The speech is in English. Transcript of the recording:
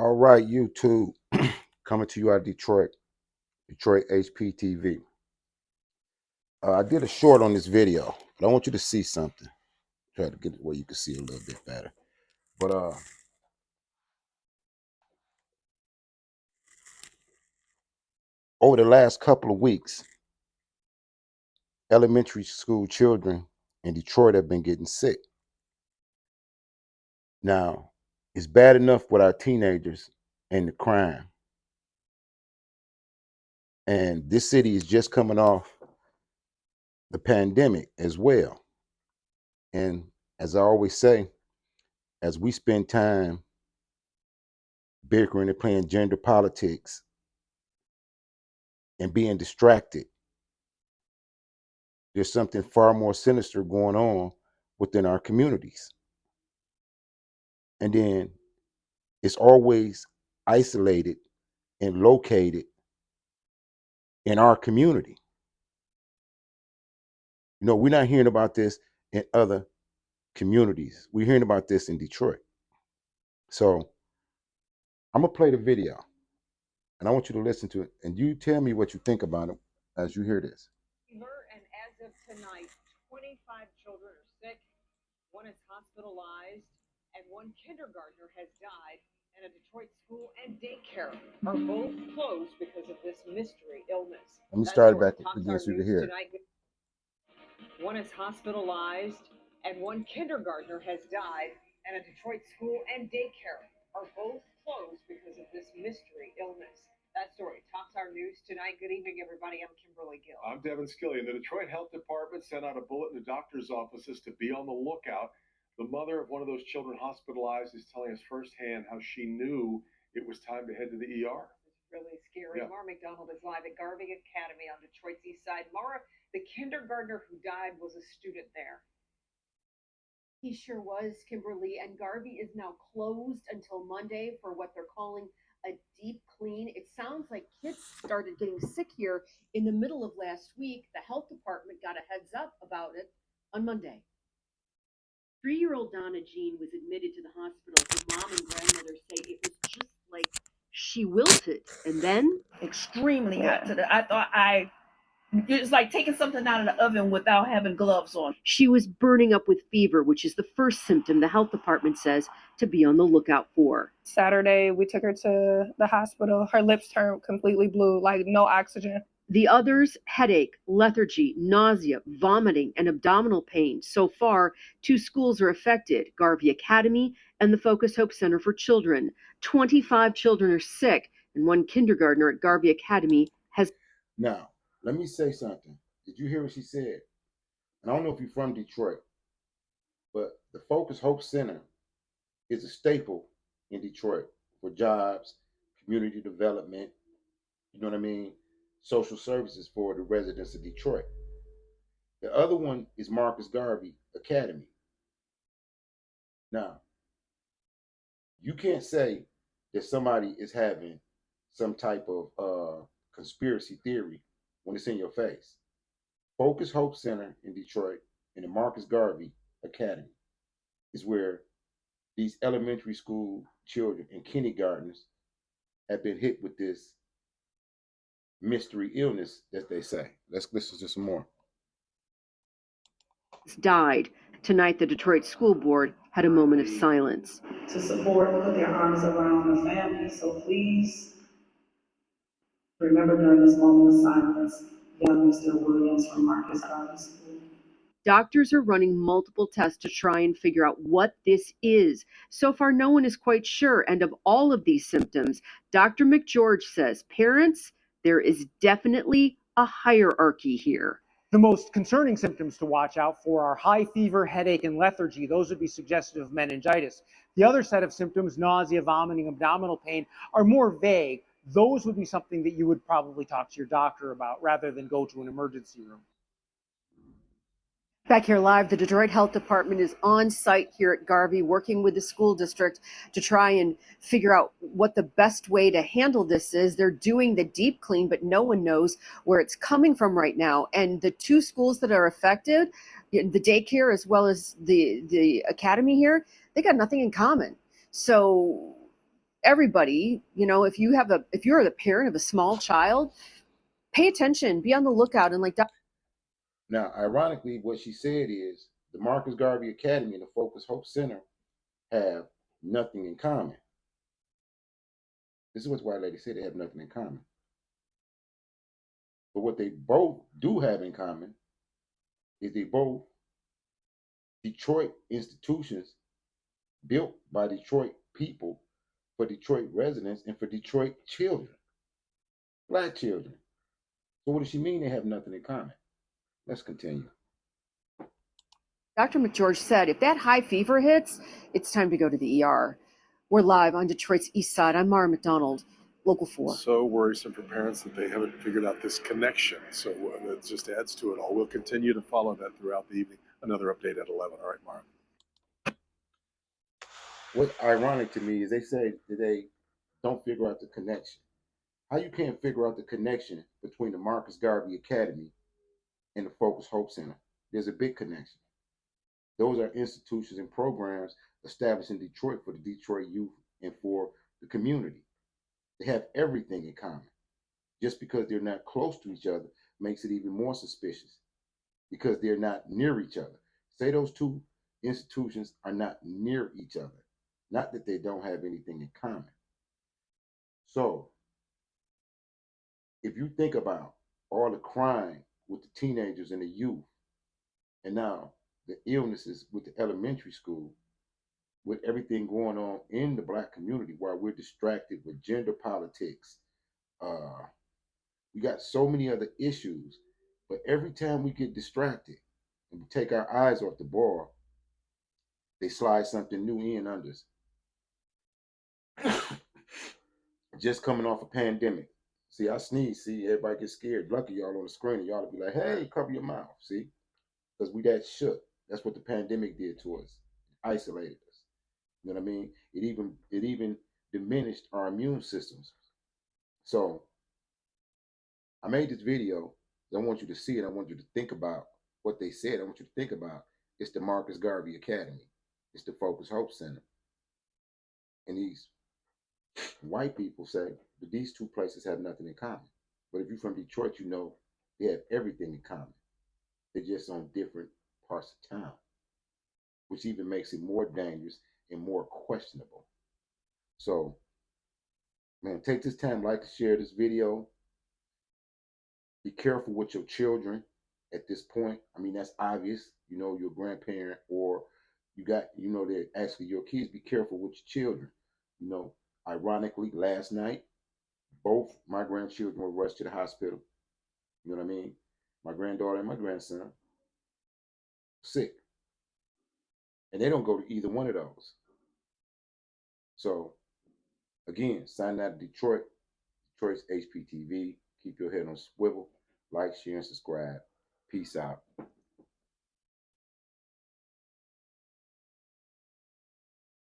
All right, YouTube, coming to you out of Detroit, Detroit HPTV. I did a short on this video, but I want you to see something. Try to get it where you can see a little bit better. But over the last couple of weeks, elementary school children in Detroit have been getting sick. Now, it's bad enough with our teenagers and the crime. And this city is just coming off the pandemic as well. And as I always say, as we spend time bickering and playing gender politics and being distracted, there's something far more sinister going on within our communities. And then it's always isolated and located in our community. You know, we're not hearing about this in other communities. We're hearing about this in Detroit. So I'm gonna play the video and I want you to listen to it and you tell me what you think about it as you hear this. And as of tonight, 25 children are sick, one is hospitalized, and one kindergartner has died, and a Detroit school and daycare are both closed because of this mystery illness. Let me start it back again so you can hear it. One is hospitalized, and one kindergartner has died, and a Detroit school and daycare are both closed because of this mystery illness. That story tops our news tonight. Good evening, everybody. I'm Kimberly Gill. I'm Devin Skillian. The Detroit Health Department sent out a bulletin to doctors' offices to be on the lookout. The mother of one of those children hospitalized is telling us firsthand how she knew it was time to head to the ER. It's really scary. Yeah. Mara McDonald is live at Garvey Academy on Detroit's east side. Mara, the kindergartner who died was a student there. He sure was, Kimberly, and Garvey is now closed until Monday for what they're calling a deep clean. It sounds like kids started getting sick here in the middle of last week. The health department got a heads up about it on Monday. 3-year-old Donna Jean was admitted to the hospital. Her mom and grandmother say it was just like she wilted, and then extremely hot. It's like taking something out of the oven without having gloves on. She was burning up with fever, which is the first symptom the health department says to be on the lookout for. Saturday, we took her to the hospital. Her lips turned completely blue, like no oxygen. The others, headache, lethargy, nausea, vomiting, and abdominal pain. So far, 2 schools are affected, Garvey Academy and the Focus Hope Center for Children. 25 children are sick, and one kindergartner at Garvey Academy has... Now, let me say something. Did you hear what she said? And I don't know if you're from Detroit, but the Focus Hope Center is a staple in Detroit for jobs, community development, you know what I mean? Social services for the residents of Detroit. The other one is Marcus Garvey Academy. Now, you can't say that somebody is having some type of conspiracy theory when it's in your face. Focus Hope Center in Detroit and the Marcus Garvey Academy is where these elementary school children and kindergartners have been hit with this mystery illness that they say. Let's listen to some more. Died. Tonight, the Detroit School Board had a moment of silence. To support and put their arms around the family, so please remember during this moment of silence, young Mr. Williams from Marcus Garvey School. Doctors are running multiple tests to try and figure out what this is. So far, no one is quite sure. And of all of these symptoms, Dr. McGeorge says, parents, there is definitely a hierarchy here. The most concerning symptoms to watch out for are high fever, headache, and lethargy. Those would be suggestive of meningitis. The other set of symptoms, nausea, vomiting, abdominal pain, are more vague. Those would be something that you would probably talk to your doctor about rather than go to an emergency room. Back here live, the Detroit Health Department is on site here at Garvey, working with the school district to try and figure out what the best way to handle this is. They're doing the deep clean, but no one knows where it's coming from right now. And the 2 schools that are affected, the daycare as well as the academy here, they got nothing in common. So everybody, if you're the parent of a small child, pay attention, be on the lookout, and like Now, ironically, what she said is the Marcus Garvey Academy and the Focus Hope Center have nothing in common. This is what the white lady said, they have nothing in common. But what they both do have in common is they both Detroit institutions built by Detroit people for Detroit residents and for Detroit children, black children. So what does she mean they have nothing in common? Let's continue. Dr. McGeorge said, if that high fever hits, it's time to go to the ER. We're live on Detroit's East Side. I'm Mara McDonald, Local 4. So worrisome for parents that they haven't figured out this connection. So that just adds to it all. We'll continue to follow that throughout the evening. Another update at 11. All right, Mara. What's ironic to me is they say that they don't figure out the connection. How you can't figure out the connection between the Marcus Garvey Academy and the Focus Hope Center? There's a big connection. Those are institutions and programs established in Detroit for the Detroit youth and for the community. They have everything in common. Just because they're not close to each other makes it even more suspicious because they're not near each other. Say those two institutions are not near each other, not that they don't have anything in common. So, if you think about all the crime with the teenagers and the youth, and now the illnesses with the elementary school, with everything going on in the black community while we're distracted with gender politics, we got so many other issues. But every time we get distracted and we take our eyes off the ball, they slide something new in under us. Just coming off a pandemic. See, I sneeze. See, everybody gets scared. Lucky y'all on the screen, and y'all to be like, "Hey, cover your mouth." See, because we that shook. That's what the pandemic did to us. It isolated us. You know what I mean? It even diminished our immune systems. So I made this video. I want you to see it. I want you to think about what they said. I want you to think about it's the Marcus Garvey Academy. It's the Focus Hope Center. And these white people say that these two places have nothing in common. But if you're from Detroit, you know they have everything in common. They're just on different parts of town, which even makes it more dangerous and more questionable. So, man, take this time, like to share this video. Be careful with your children at this point. I mean, that's obvious. You know, your grandparent or they're actually your kids. Be careful with your children. You know, ironically, last night, both my grandchildren were rushed to the hospital. You know what I mean? My granddaughter and my grandson sick. And they don't go to either one of those. So, again, sign out of Detroit, Detroit's HPTV. Keep your head on swivel. Like, share, and subscribe. Peace out.